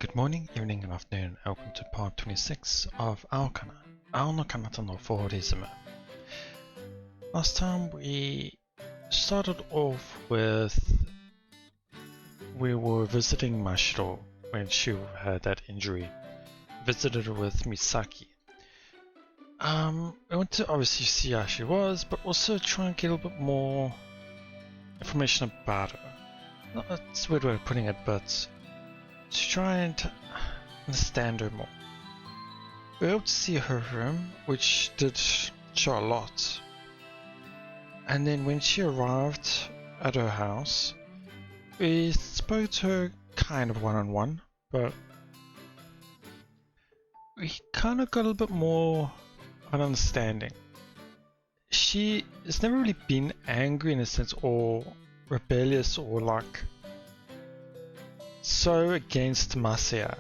Good morning, evening and afternoon, and welcome to part 26 of Aokana, 蒼の彼方のフォーリズム. Last time we started off with we were visiting Mashiro when she had that injury. Visited her with Misaki. We went to obviously see how she was, but also try and get a little bit more information about her. That's a weird way of putting it, but to try and understand her more. We were able to see her room, which did show a lot. And then when she arrived at her house, we spoke to her kind of one-on-one, but we kind of got a little bit more of an understanding. She has never really been angry in a sense, or rebellious, or like so against Masaya.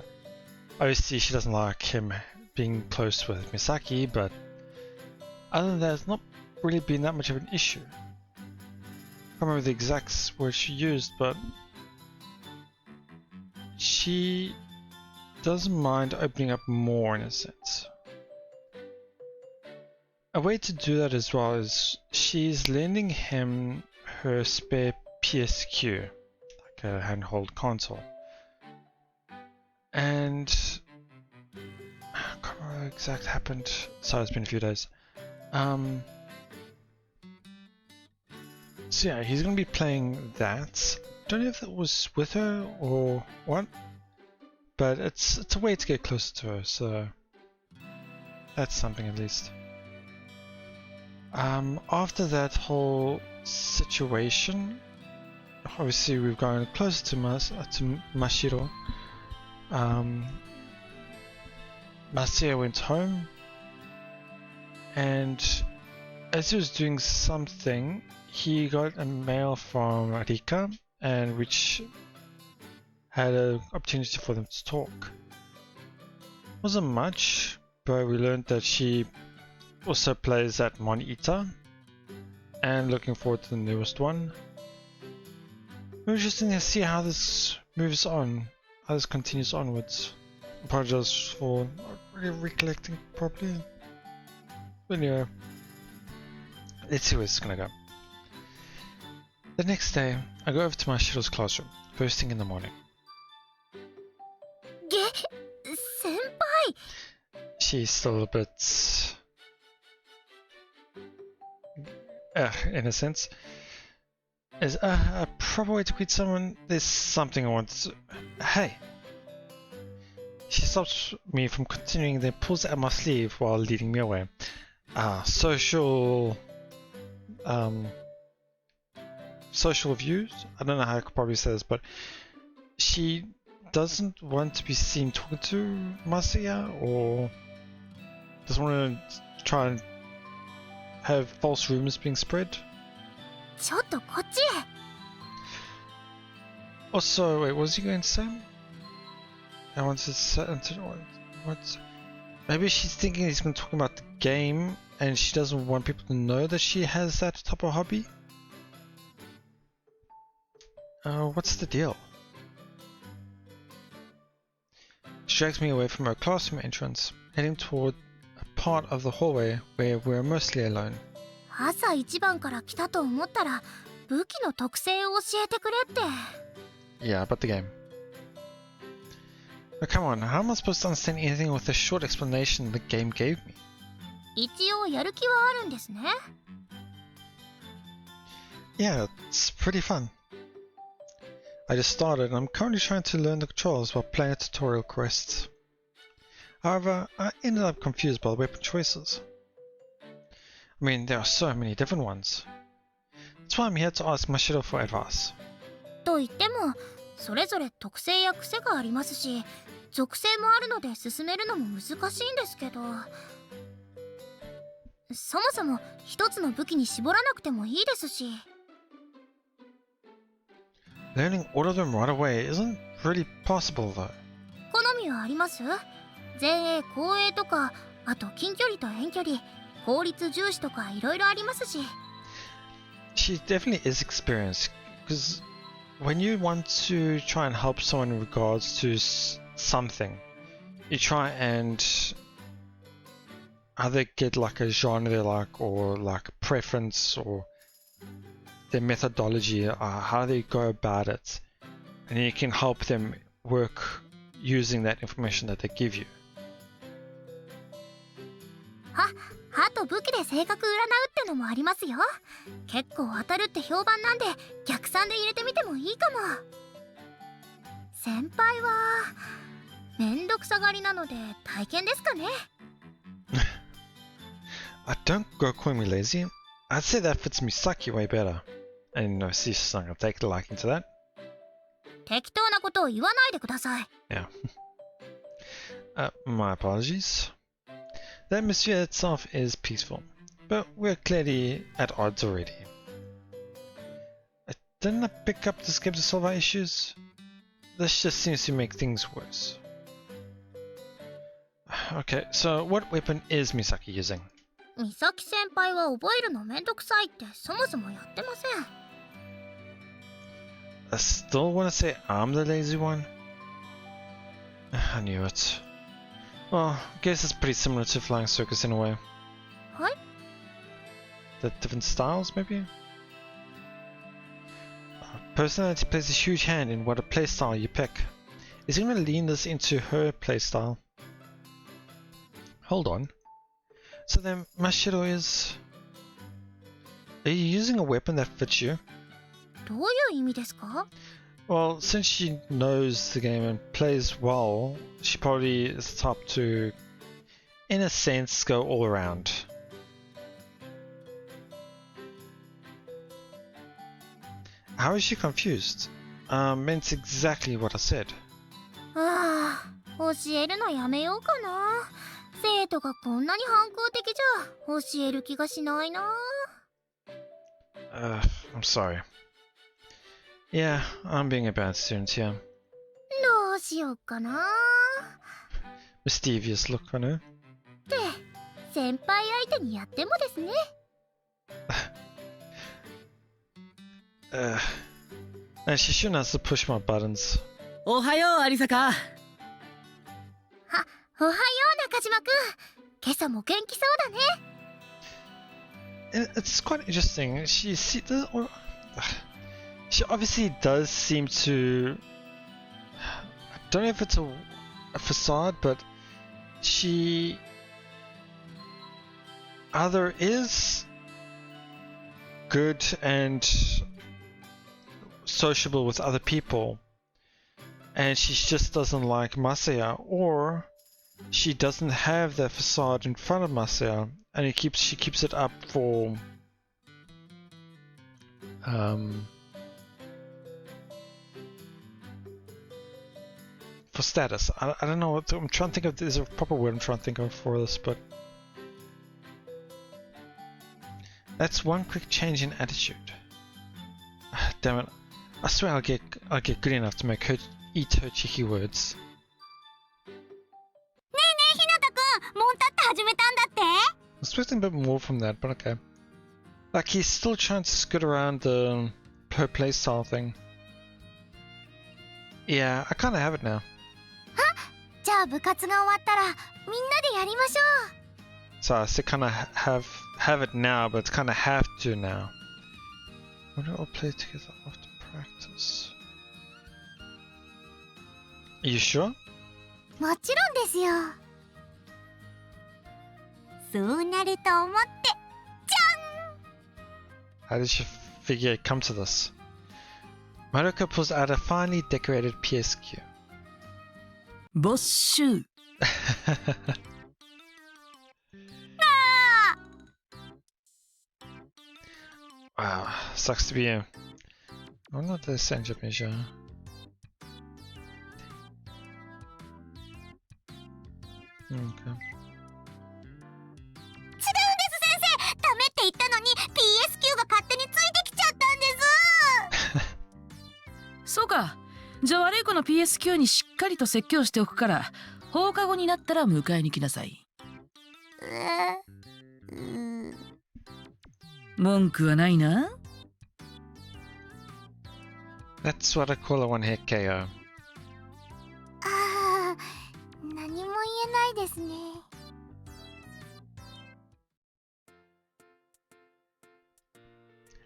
Obviously she doesn't like him being close with Misaki, but other than that it's not really been that much of an issue. I can't remember the exact words she used, but she doesn't mind opening up more in a sense. A way to do that as well is she's lending him her spare PSQ, like a handheld console. And I can't remember what exactly happened. Sorry, it's been a few days. So yeah, he's gonna be playing that. Don't know if that was with her or what, but it's a way to get closer to her, so that's something at least. After that whole situation, obviously we've gone closer to Mashiro. Masaya went home, and as he was doing something, he got a mail from Rika, and which had an opportunity for them to talk. Wasn't much, but we learned that she also plays at Monita, and looking forward to the newest one. Interesting to see how this moves on, how this continues onwards. Apologize for not really recollecting properly. But anyway, let's see where it's gonna go. The next day, I go over to Mashiro's classroom, first thing in the morning. Senpai! She's still a bit in a sense. Is a proper way to greet someone. There's something I want to... Hey! She stops me from continuing, then pulls out my sleeve while leading me away. Social views? I don't know how I could probably say this, but she doesn't want to be seen talking to Masaya, or doesn't want to try and have false rumors being spread. Also, wait, what was he going to say? I wanted to say, what? Maybe she's thinking he's been talking about the game and she doesn't want people to know that she has that type of hobby? What's the deal? She drags me away from her classroom entrance, heading toward a part of the hallway where we're mostly alone. 朝一番から来たと思ったら武器の特性を教えてくれって。 Yeah, about the game. Now, come on, how am I supposed to understand anything with the short explanation the game gave me? 一応やる気はあるんですね。 Yeah, it's pretty fun. I just started and I'm currently trying to learn the controls while playing a tutorial quest. However, I ended up confused by the weapon choices. I mean, there are so many different ones. That's why I'm here to ask Mashiro for advice. と言っても、それぞれ特性や癖がありますし、属性もあるので進めるのも難しいんですけど、そもそも一つの武器に絞らなくてもいいですし。 Learning all of them right away isn't really possible though. 好みはあります？前衛後衛とか、あと近距離と遠距離、効率重視とかいろいろありますし。 She definitely is experienced, because when you want to try and help someone in regards to something. You try and either get like a genre they like, or like a preference, or their methodology, how they go about it, and you can help them work using that information that they give you. 歯と武器で性格占うってのもありますよ。結構当たるって評判なんで逆算で入れてみてもいいかも。先輩はめんどくさがりなので体験ですかね。Don't go calling me lazy. I'd say that fits Misaki way better. And she's not gonna take a liking to that. 適当なことを言わないでください。Yeah. My apologies. The atmosphere itself is peaceful, but we're clearly at odds already. Didn't I pick up the script to solve our issues? This just seems to make things worse. Okay, so what weapon is Misaki using? 美咲先輩は覚えるのめんどくさいってそもそもやってません。I still want to say I'm the lazy one. I knew it. Well, I guess it's pretty similar to Flying Circus in a way. What? The different styles, maybe? Personality plays a huge hand in what a playstyle you pick. Is he going to lean this into her playstyle? Hold on. So then Mashiro is... Are you using a weapon that fits you? どういう意味ですか? Well, since she knows the game and plays well, she probably is the type to, in a sense, go all around. How is she confused? Meant exactly what I said. ああ、教えるのやめようかな。生徒がこんなに反抗的じゃ教える気がしないな。I'm sorry. Yeah, I'm being a bad student here. どうしようかな。Mischievous look on her. って先輩相手にやってもですね。And she shouldn't have to push my buttons. おはよう、アリサカ。おはよう中島くん。今朝も元気そうだね。It's quite interesting. She obviously does seem to... I don't know if it's a facade, but she either is good and sociable with other people, and she just doesn't like Masaya, or she doesn't have that facade in front of Masaya, and she keeps it up for status. I don't know what I'm trying to think of. There's a proper word I'm trying to think of for this, but that's one quick change in attitude. Damn it! I swear I'll get good enough to make her eat her cheeky words. ねえねえひなたくん、モンタって始めたんだって？ I was expecting a bit more from that, but okay. Like he's still trying to skirt around her playstyle thing. Yeah, I kind of have it now. じゃあ部活が終わったらみんなでやりましょう。 So I said kind of have it now, but it's kind of have to now. Why do we all play together after practice? Are you sure? もちろんですよ。そうなると思って、じ How did you figure it'd come to this? Maruka pulls out a finely decorated PSQ. ボッシュ。Wow, sucks to be you. I wonder what the essential measure. Okay. 違うんです先生。ダメって言ったのに PSQ が勝手についてきちゃったんです。そうか。じゃあ悪い子の PSQ にしっかりと説教しておくから放課後になったら迎えに来なさい。文句はないな。 That's what I call a one-hit KO. ああ、何も言えないですね。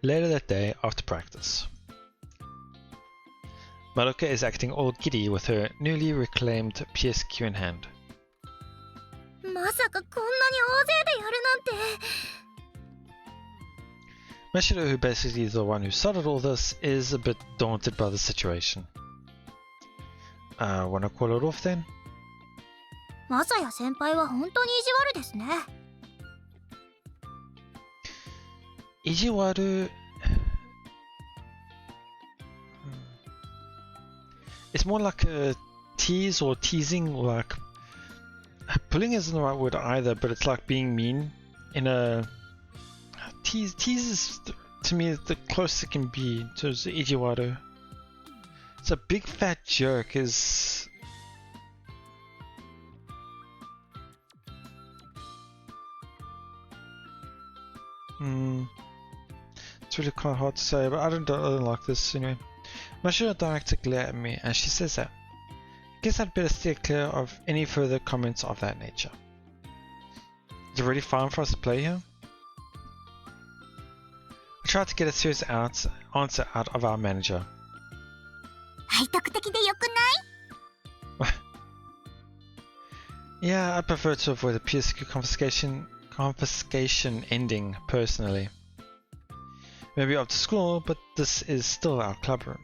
Later that day, after practice, Madoka is acting all giddy with her newly reclaimed PSQ in hand. まさかこんなに大勢でやるなんて。Mashiro, who basically is the one who started all this, is a bit daunted by the situation. Wanna call it off then? まさや先輩は本当に意地悪ですね。Ijiwaru... It's more like a tease or teasing, or like... Pulling isn't the right word either, but it's like being mean in a... Tease is, to me, the closest it can be to Ijiwaru. It's a big fat jerk is... It's really quite hard to say, but I don't like this anyway. Mashiro directs a glare at me and she says that. Guess I'd better steer clear of any further comments of that nature. Is it really fine for us to play here? I tried to get a serious answer out of our manager. 背徳的でよくない？ Yeah, I prefer to avoid the PSQ confiscation ending personally. Maybe after school, but this is still our club room.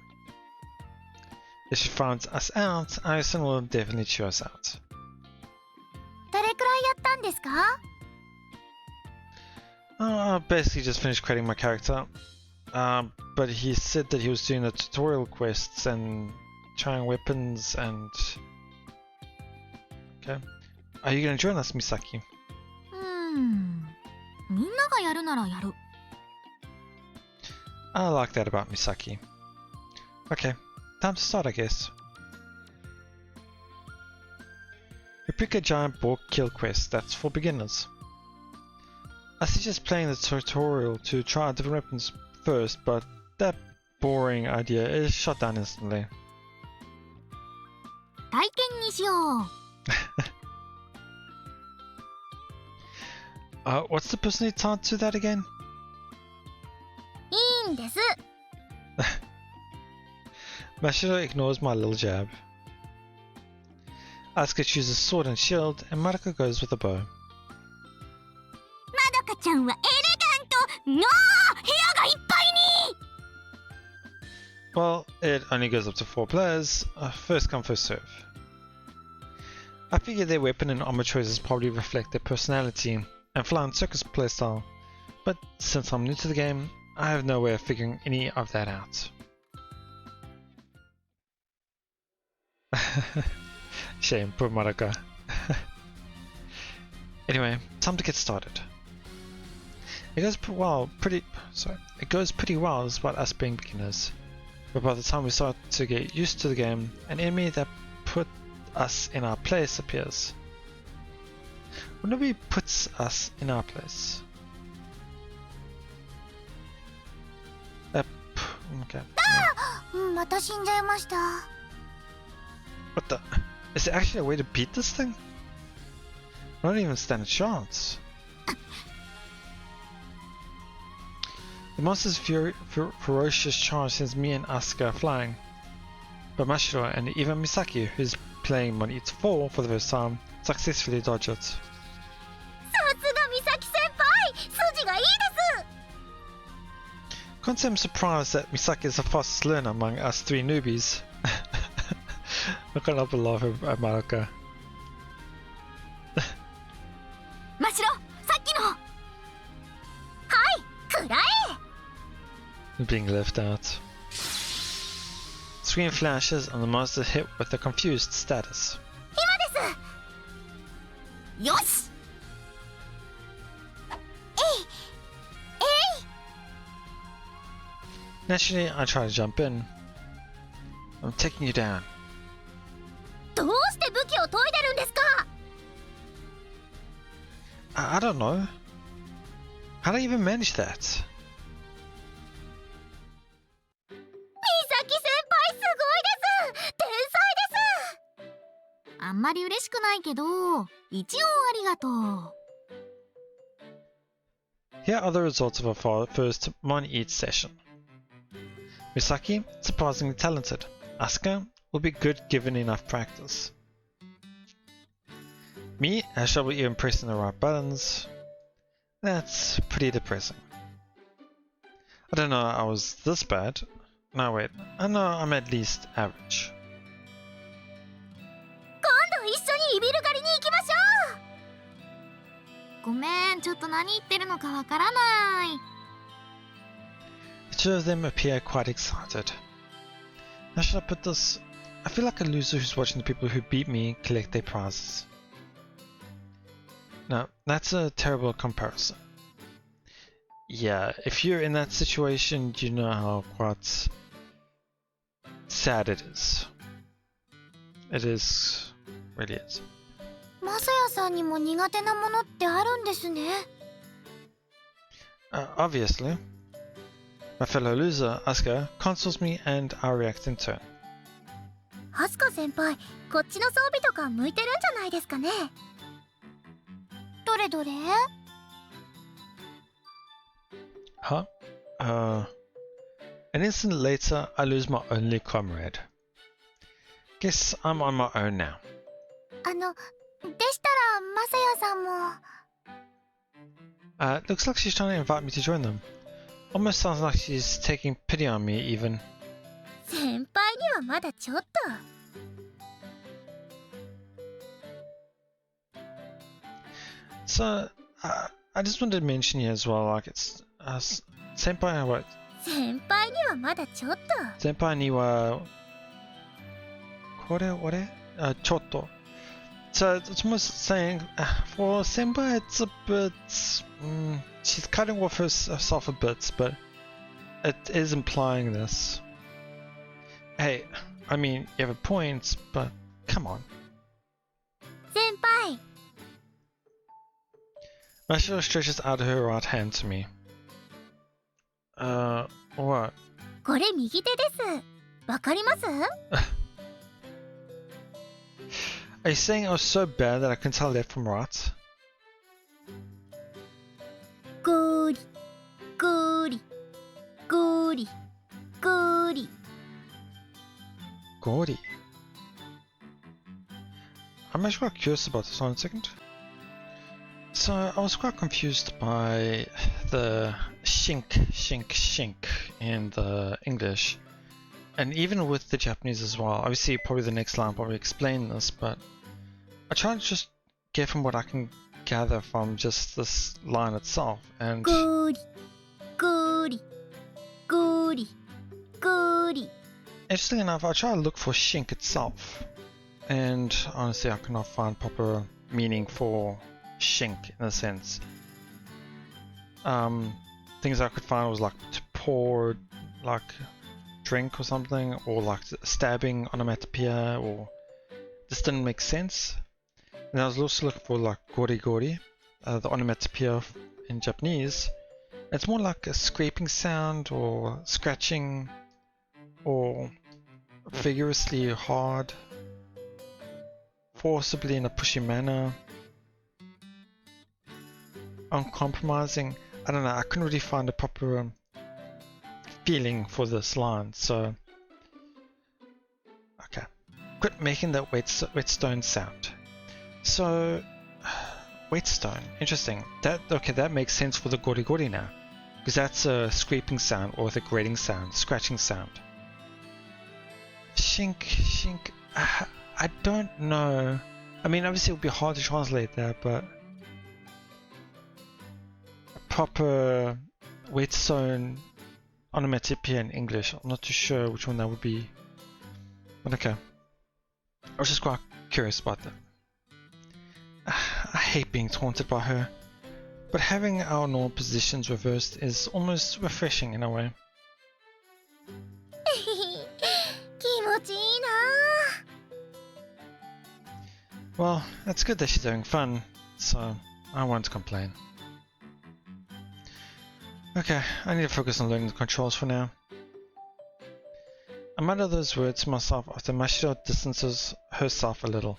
If she finds us out, Aokana will definitely chew us out. どれくらいやったんですか？ I basically just finished creating my character. But he said that he was doing the tutorial quests and trying weapons and... Okay. Are you gonna join us, Misaki? みんながやるならやる。I like that about Misaki. Okay, time to start, I guess. We pick a giant boar kill quest that's for beginners. I suggest playing the tutorial to try out different weapons first, but that boring idea is shot down instantly. 体験にしよう。What's the personality tied to that again? いいんです。 Mashiro ignores my little jab. Asuka chooses sword and shield, and Madoka goes with a bow. まどかちゃんはエレガントの部屋がいっぱいに。 Well, it only goes up to 4 players. First come, first serve. I figure their weapon and armor choices probably reflect their personality and flying circus playstyle, but since I'm new to the game, I have no way of figuring any of that out. Shame, poor Madoka. Anyway, time to get started. It goes pretty well despite us being beginners. But by the time we start to get used to the game, an enemy that put us in our place appears. What nobody puts us in our place? Okay. また死んじゃいました。 What the? Is there actually a way to beat this thing? I don't even stand a chance. The monster's ferocious charge sends me and Asuka flying. But Mashiro and even Misaki, who's playing Monita 4 for the first time, successfully dodge it. さすが美咲先輩、筋がいいです。 Can't say I'm surprised that Misaki is the fastest learner among us 3 newbies. I can't help but laugh at Madoka. マシロ、さっきの。はい、くらえ。 Being left out. Screen flashes and the monster hit with a confused status. 今です。よし。Naturally, I try to jump in. I'm taking you down. どうして武器を研いでるんですか？ I don't know. How do I even manage that? 美咲先輩すごいです。天才です。あんまり嬉しくないけど、一応ありがとう。Here are the results of our first Mon Eat session. Misaki, surprisingly talented. Asuka will be good given enough practice. Me, I shall be even pressing the right buttons. That's pretty depressing. I don't know I was this bad. No wait, I know I'm at least average. 今度一緒にイビル狩りに行きましょう。ごめん、ちょっと何言ってるのかわからない。The two of them appear quite excited. How should I put this? I feel like a loser who's watching the people who beat me collect their prizes. Now, that's a terrible comparison. Yeah, if you're in that situation, you know how quite sad it is. It is, really is. マサヤさんにも苦手なものってあるんですね。Obviously. My fellow loser, Asuka, consoles me and I react in turn. アスカ先輩、こっちの装備とか向いてるんじゃないですかね。どれどれ？ Huh? An instant later, I lose my only comrade. Guess I'm on my own now. でしたらマサヤさんも。Looks like she's trying to invite me to join them. Almost sounds like she's taking pity on me, even. 先輩にはまだちょっと。So, I just wanted to mention here as well, like it's senpai what? 先輩にはまだちょっと。Senpai ni wa kore? Chotto. So it's almost saying for senpai it's a bit she's cutting off herself a bit, but it is implying this. Hey, I mean you have a point, but come on. 先輩。Mashiro stretches out her right hand to me. What? これ右手です。わかります？ Are you saying I was so bad that I can tell left from right? ゴリゴリゴリゴリ。Gordy. I'm actually quite curious about this one second. So I was quite confused by the shink in the English, and even with the Japanese as well. Obviously, probably the next line probably explain this, but I try to just get from what I can gather from just this line itself. And ゴリゴリゴリゴリ。 interestingly enough, I try to look for shink itself, and honestly, I cannot find proper meaning for shink in a sense. Things I could find was like to pour like drink or something, or like stabbing onomatopoeia, or this didn't make sense. And I was also looking for like gori gori, the onomatopoeia in Japanese. It's more like a scraping sound or scratching or vigorously hard, forcibly in a pushy manner, uncompromising. I don't know, I couldn't really find a proper feeling for this line, so okay. Quit making that whetstone sound. So whetstone, interesting. That makes sense for the gori gori now, because that's a scraping sound or the grating sound, scratching sound. Shink, I don't know. I mean, obviously it would be hard to translate that, but a proper whetstone onomatopoeia in English, I'm not too sure which one that would be. But okay. I was just quite curious about that. I hate being taunted by her, but having our normal positions reversed is almost refreshing in a way. 気持ちいいな。 Well, it's good that she's having fun, so I won't complain. Okay, I need to focus on learning the controls for now. I mutter those words to myself after Mashiro distances herself a little.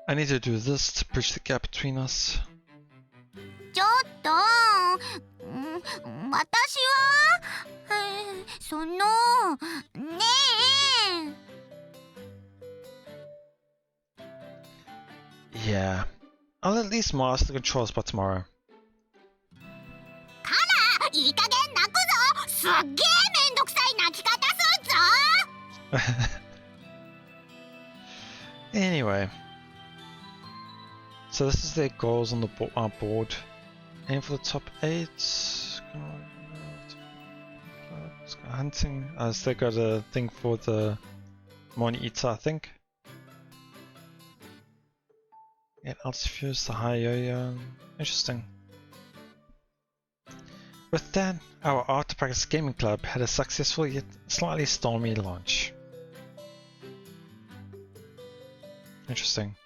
I need to do this to bridge the gap between us. ちょっと、私は、その、ねえ。 Yeah, I'll at least master the controls by tomorrow. いい加減泣くぞ。すっげえめんどくさい泣き方すんぞ。Anyway, so this is their goals on the board. Aim for the top 8. Hunting. So they got a thing for the monitor, I think. Yeah, Altifuse, the high yo-yo. Interesting. With that, our Art to Practice Gaming Club had a successful yet slightly stormy launch. Interesting.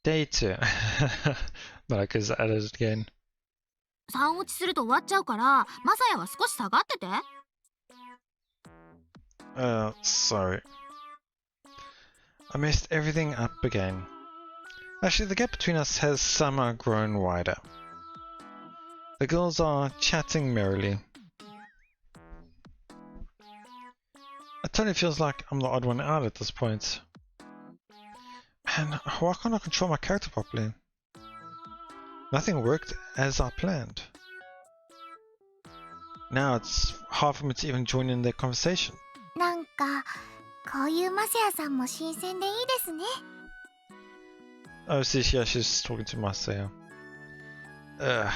Day 2. Like is added again. 3落ちすると終わっちゃうから、マサヤは少し下がってて。Sorry. I messed everything up again. Actually, the gap between us has somehow grown wider. The girls are chatting merrily. It totally feels like I'm the odd one out at this point. Man, why can't I control my character properly? Nothing worked as I planned. Now it's hard for me to even join in their conversation. なんか、こういうマサヤさんも新鮮でいいですね。Oh, see, yeah, she's talking to Masaya. そんな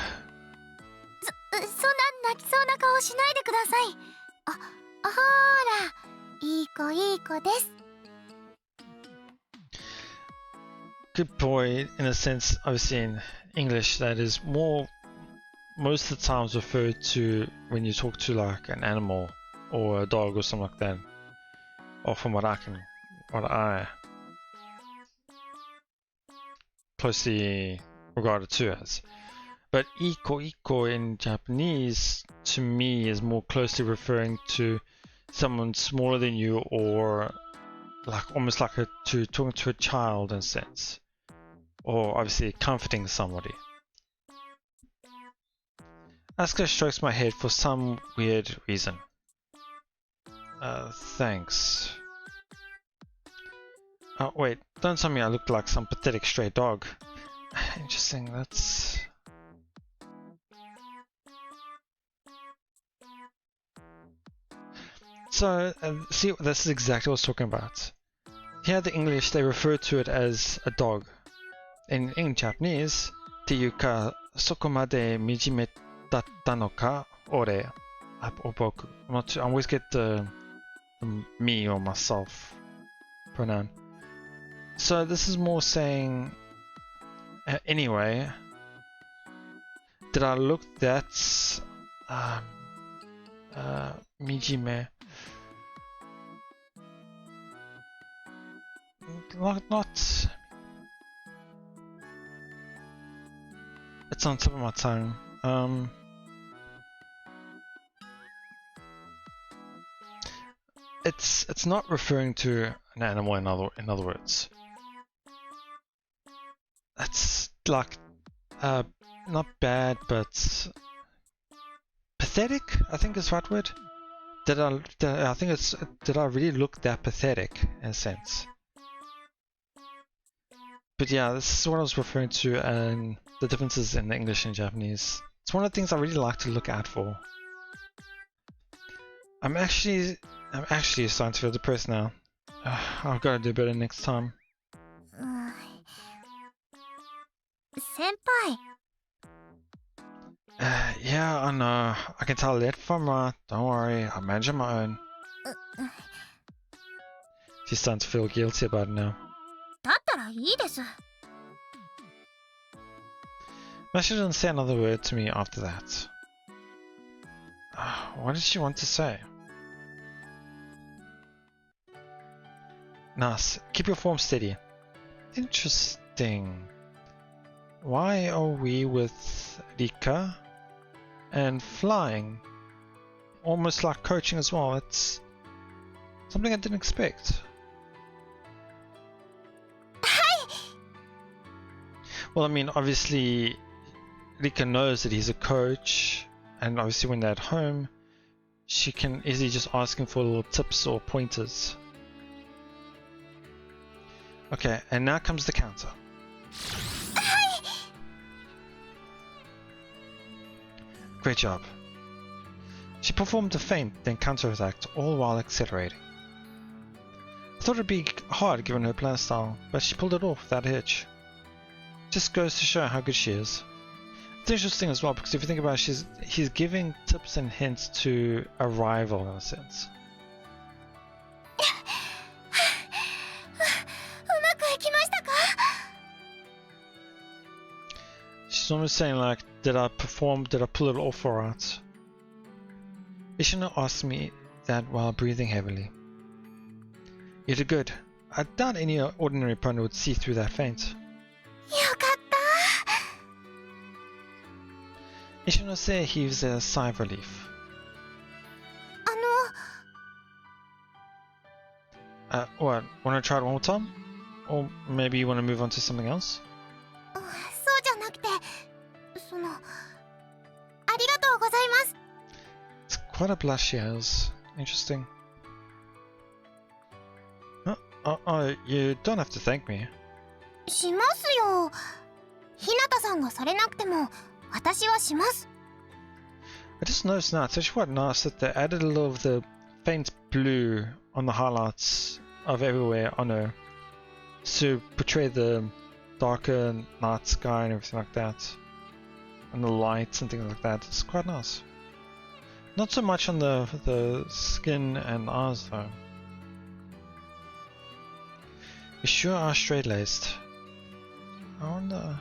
泣きそうな顔しないでください。ほーら、いい子いい子です。Good boy, in a sense, obviously in English, that is most of the times referred to when you talk to like an animal or a dog or something like that. Or from what I closely regarded to as. But iko in Japanese, to me, is more closely referring to someone smaller than you, or like almost like talking to a child in a sense. Or obviously comforting somebody. Asuka strokes my head for some weird reason. Thanks. Oh wait, don't tell me I look like some pathetic stray dog. Interesting, that's... So, see, this is exactly what I was talking about. Here in the English, they refer to it as a dog. In Japanese, っていうか、そこまで惨めだったのか、俺、or 僕。I'm not sure, I always get the me or myself pronoun. So this is more saying, anyway, did I look that mijime? Not. It's on top of my tongue. It's not referring to an animal in other words. It's like not bad, but pathetic, I think is the right word. Did I really look that pathetic in a sense? But yeah, this is what I was referring to, and the differences in the English and Japanese. It's one of the things I really like to look out for. I'm actually starting to feel depressed now. I've got to do better next time. 先輩。 Yeah, I know. I can tell that from right. Don't worry, I'll manage on my own. She's starting to feel guilty about it now. だったらいいです。 Mashiro didn't say another word to me after that. What did she want to say? Nice. Keep your form steady. Interesting. Why are we with Rika and flying? almost like coaching as well. It's something I didn't expect. Well, I mean, obviously, Rika knows that he's a coach, and obviously when they're at home, she can easily just ask him for little tips or pointers. Okay, and now comes the counter. Great job. She performed a feint, then counterattacked, all while accelerating. I thought it'd be hard given her playstyle, but she pulled it off without a hitch. Just goes to show how good she is. It's interesting as well because if you think about it, he's giving tips and hints to a rival in a sense. She's almost saying like, did I perform, did I pull it off alright? Ishino asked me that while breathing heavily. You did good. I doubt any ordinary opponent would see through that feint. Ishino heaves a sigh of relief. What? Want to try it one more time? Or maybe you want to move on to something else? It's quite a blush she has. Interesting. You don't have to thank me. しますよ。日向さんがされなくても私はします。 I just noticed now, it's actually quite nice that they added a little of the faint blue on the highlights of everywhere on her to portray the darker night sky and everything like that, and the lights and things like that. It's quite nice. Not so much on the skin and eyes though. You sure are straight-laced. I wonder.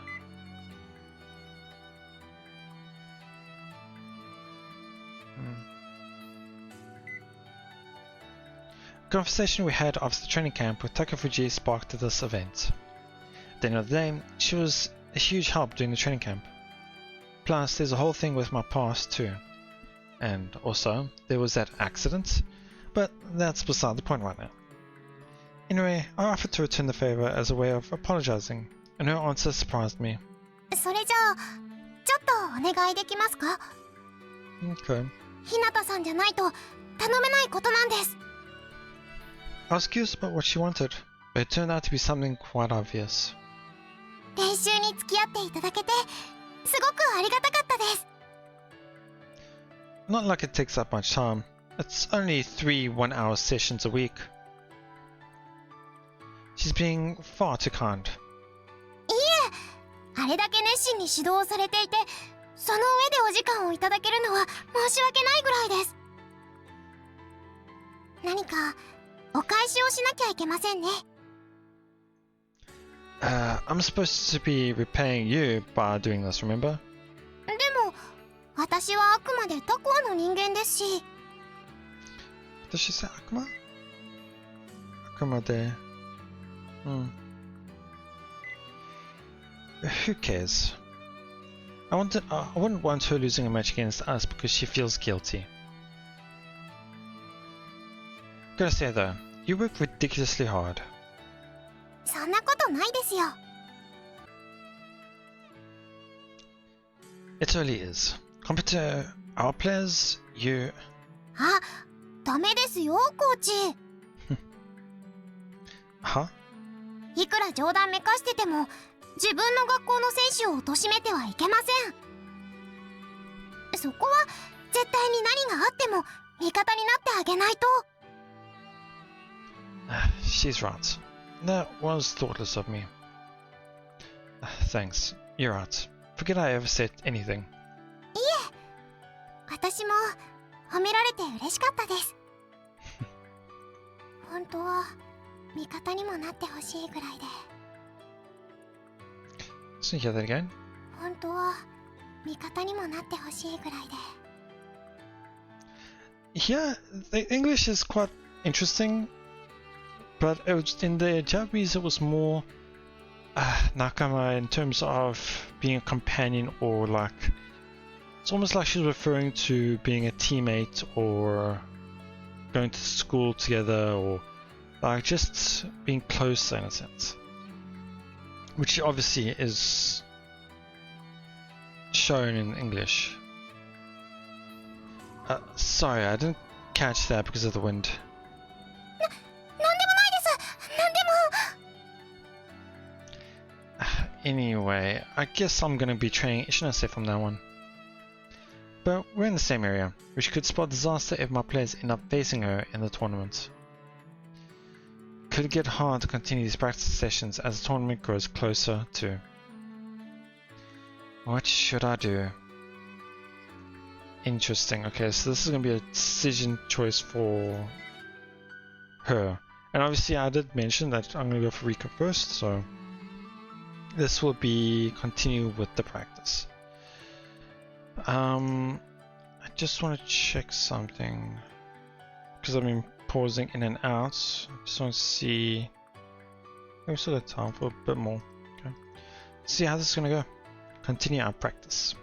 The conversation we had after the training camp with Takafuji sparked this event. At the end of the day, she was a huge help during the training camp. Plus, there's a whole thing with my past too. And also, there was that accident, but that's beside the point right now. Anyway, I offered to return the favor as a way of apologizing, and her answer surprised me. それじゃあ、ちょっとお願いできますか? Okay. 日向さんじゃないと頼めないことなんです。 I was curious about what she wanted, but it turned out to be something quite obvious. 練習に付き合っていただけて、すごくありがたかったです。 Not like it takes up much time. It's only 3 one-hour sessions a week. She's being far too kind. いえ、あれだけ熱心に指導をされていて、その上でお時間をいただけるのは申し訳ないぐらいです。何かお返しをしなきゃいけませんね。I'm supposed to be repaying you by doing this, remember? でも、私はあくまで他校の人間ですし。Does she say Akuma? Akuma de. Who cares? I wouldn't want her losing a match against us because she feels guilty. Gotta say though, you work ridiculously hard. そんなことないですよ。 It totally is. Compared to our players, you... あ、ダメですよ、コーチ。Huh? いくら冗談めかしてても、自分の学校の選手を貶めてはいけません。そこは絶対に何があっても味方になってあげないと。 She's right. That was thoughtless of me. Thanks. You're right. Forget I ever said anything. いえ、私も褒められて嬉しかったです。本当は味方にもなってほしいぐらいで。 So you hear that again? 本当は味方にもなってほしいぐらいで。 Yeah, the English is quite interesting, but in the Japanese it was more nakama in terms of being a companion or like It's almost like she's referring to being a teammate or going to school together or like just being closer in a sense. Which obviously is shown in English. Sorry, I didn't catch that because of the wind. Anyway, I guess I'm gonna be training Ishinose from now on. But we're in the same area, which could spell disaster if my players end up facing her in the tournament. Could get hard to continue these practice sessions as the tournament grows closer too. What should I do? Interesting. Okay, so this is going to be a decision choice for her. And obviously I did mention that I'm going to go for Rika first, so this will be continue with the practice. I just want to check something because I've been pausing in and out. Just want to see. We still got time for a bit more. Okay. See how this is going to go. Continue our practice.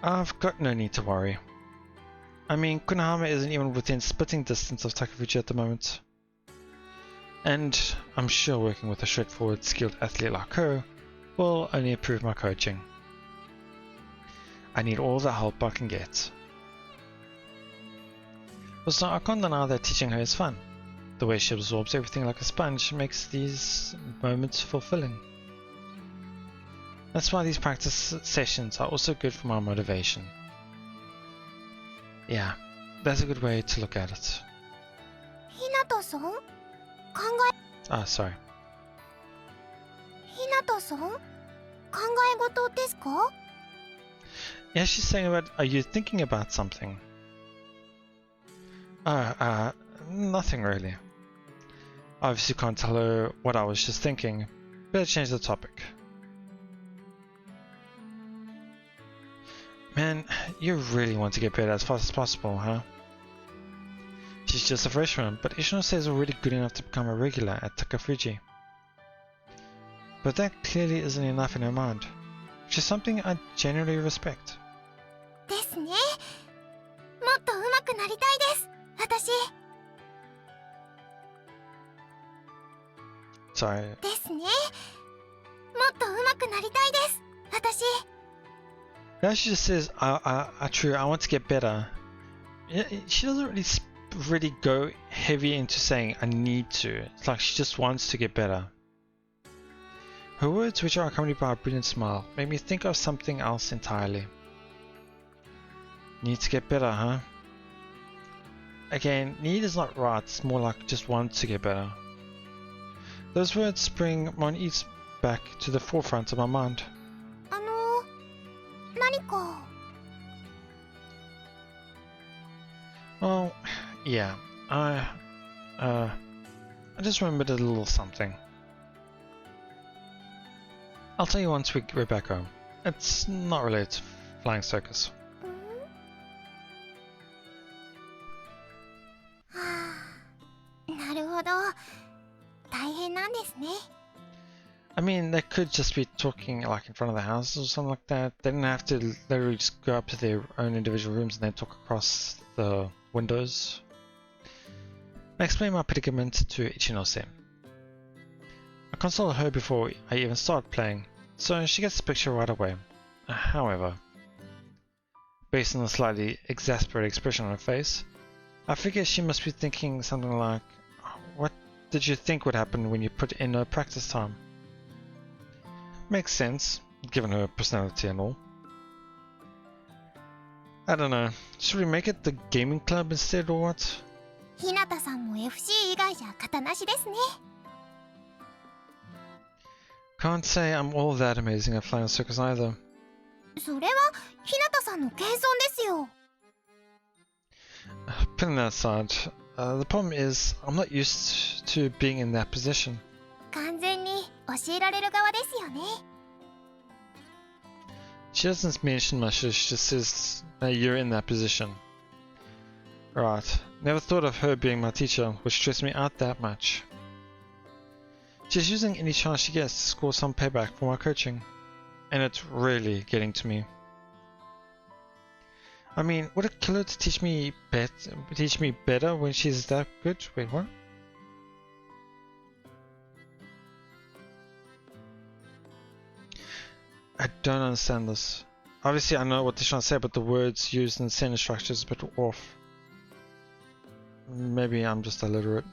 I've got no need to worry. I mean, Konohama isn't even within spitting distance of Takafuji at the moment. And I'm sure working with a straightforward, skilled athlete like her will only improve my coaching. I need all the help I can get. Also, I can't deny that teaching her is fun. The way she absorbs everything like a sponge makes these moments fulfilling. That's why these practice sessions are also good for my motivation. Yeah, that's a good way to look at it. Hinata-san? Ah, sorry. Hinata-san? 考え事ですか? Yeah, she's saying about, are you thinking about something? Nothing really. I obviously can't tell her what I was just thinking. Better change the topic. Man, you really want to get better as fast as possible, huh? She's just a freshman, but Ishinose is already good enough to become a regular at Takafuji. But that clearly isn't enough in her mind, which is something I genuinely respect. ですね。もっと上手くなりたいです。私。Sorry. ですね。もっと上手くなりたいです。私。Now she just says, true, I want to get better. She doesn't really go heavy into saying, I need to. It's like she just wants to get better. Her words, which are accompanied by a brilliant smile, make me think of something else entirely. Need to get better, huh? Again, need is not right, it's more like just want to get better. Those words bring Mon-Eats back to the forefront of my mind. 何か Well, yeah, I just remembered a little something. I'll tell you once we're back home. It's not related to flying circus. はあ、なるほど。大変なんですね。I mean, they could just be talking like in front of the house or something like that. They didn't have to literally just go up to their own individual rooms and then talk across the windows. I explained my predicament to Ichinose. I consulted her before I even started playing, so she gets the picture right away. However, based on the slightly exasperated expression on her face, I figure she must be thinking something like, what did you think would happen when you put in no practice time? Makes sense, given her personality and all. I don't know, should we make it the gaming club instead or what? 日向さんも FC 以外じゃ型なしですね。Can't say I'm all that amazing at flying a circus either. それは日向さんの謙遜ですよ。Putting that aside, the problem is I'm not used to being in that position. 完全に教えられる側ですよね。She doesn't mention much, she just says that you're in that position. Right, never thought of her being my teacher would stress me out that much. She's using any chance she gets to score some payback for my coaching. and it's really getting to me. I mean, would it kill her to teach me better when she's that good? Wait, what? I don't understand this. Obviously, I know what they're trying to say, but the words used in the sentence structure is a bit off. Maybe I'm just illiterate.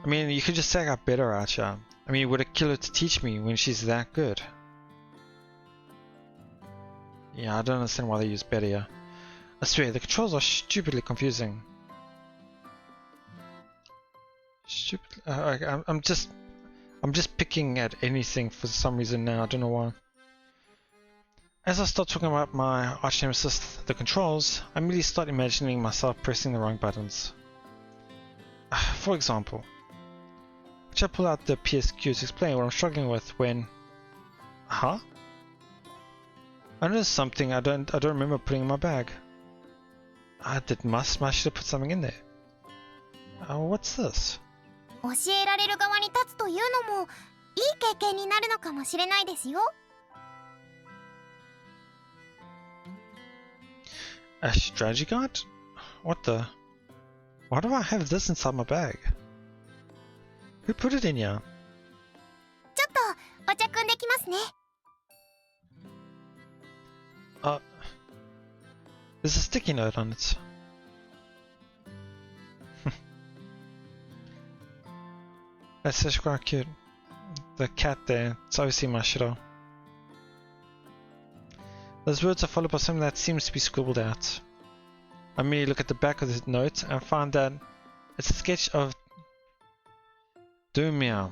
I mean, you could just say I got better at her. I mean, would it kill her to teach me when she's that good? Yeah, I don't understand why they use better here. I swear, the controls are stupidly confusing. Stupid. I'm just picking at anything for some reason now. I don't know why. As I start talking about my arch nemesis, the controls, I immediately start imagining myself pressing the wrong buttons. For example, I shall pull out the PSQ to explain what I'm struggling with when... Huh? I noticed something I don't remember putting in my bag. Did Mashiro put something in there? What's this? 教えられる側に立つというのもいい経験になるのかもしれないですよ。A strategy guide? What the? Why do I have this inside my bag? Who put it in here? ちょっとお茶汲んできますね。There's a sticky note on it. That's actually quite cute. The cat there, it's obviously Mashiro. Those words are followed by something that seems to be scribbled out. I immediately look at the back of the note and find that it's a sketch of Dumia.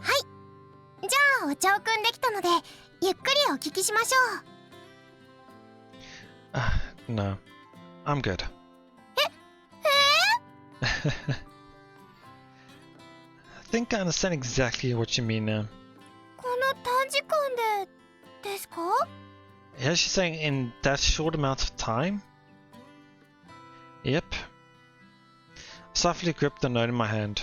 Hi. じゃあお茶を汲んできたのでゆっくりお聞きしましょう。No, I'm good. I think I understand exactly what you mean now. この短時間でですか? Yeah, she's saying in that short amount of time? Yep. I softly grip the note in my hand.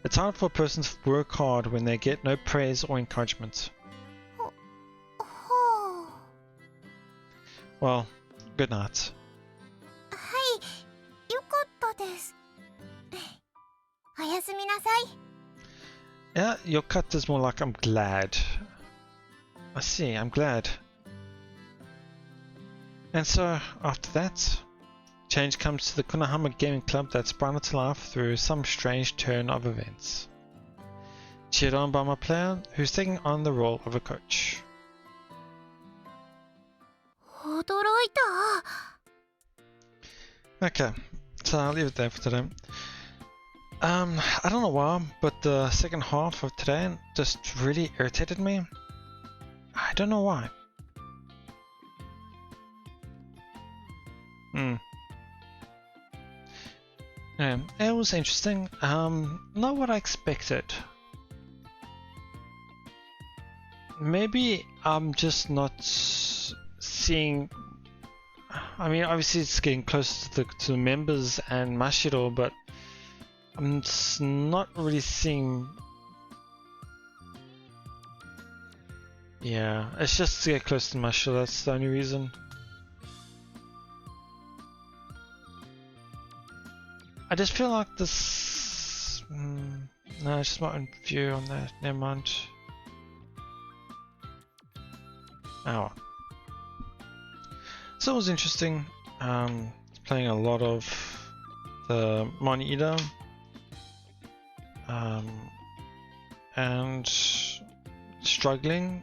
It's hard for a person to work hard when they get no praise or encouragement. Well, good night. はい、よかったです。おやすみなさい。Yeah, your cut is more like I'm glad. I see, I'm glad. And so, after that, change comes to the Konohama Gaming Club that's brought to life through some strange turn of events. Cheered on by my player, who's taking on the role of a coach. 驚いた。 Okay, so I'll leave it there for today. I don't know why, but the second half of today just really irritated me. I don't know why. Yeah, it was interesting. Not what I expected. Maybe I'm just not seeing. I mean, obviously it's getting close to the members and Mashiro, but I'm just not really seeing. Yeah, it's just to get close to Mashiro. That's the only reason. I just feel like this. No, it's just my own view on that. Never mind. Oh. So it was interesting. Playing a lot of the Money Eater. And struggling.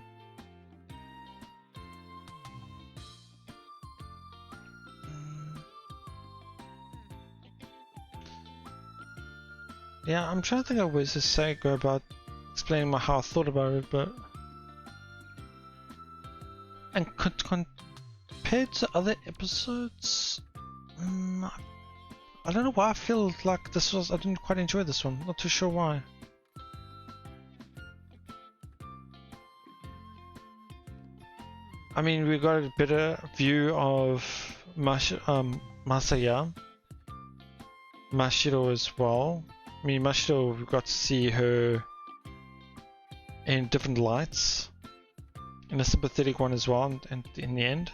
Yeah, I'm trying to think of ways to go about explaining how I thought about it, but and compared to other episodes, I don't know why I feel like I didn't quite enjoy this one. Not too sure why. I mean, we got a better view of Masaya, Mashiro as well. I mean, Mashiro, we got to see her in different lights, in a sympathetic one as well, and in the end.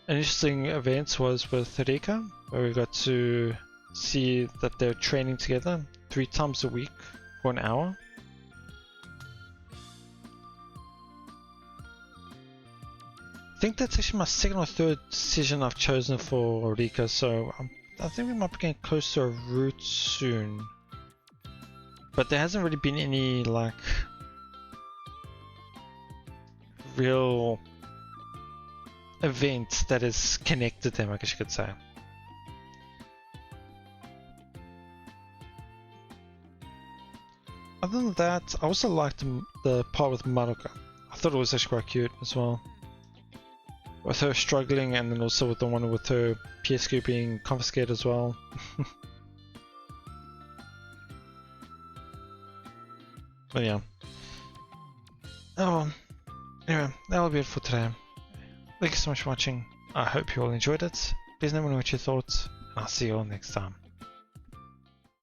An interesting event was with Rika, where we got to see that they're training together 3 times a week for an hour. I think that's actually my second or third decision I've chosen for Rika, so I think we might be getting close to a route soon. But there hasn't really been any like real event that has connected them, I guess you could say. Other than that, I also liked the part with Maruka. I thought it was actually quite cute as well. With her struggling, and then also with the one with her PSQ being confiscated as well. But yeah. Oh well. Anyway, that'll be it for today. Thank you so much for watching. I hope you all enjoyed it. Please let me know what you thought, and I'll see you all next time.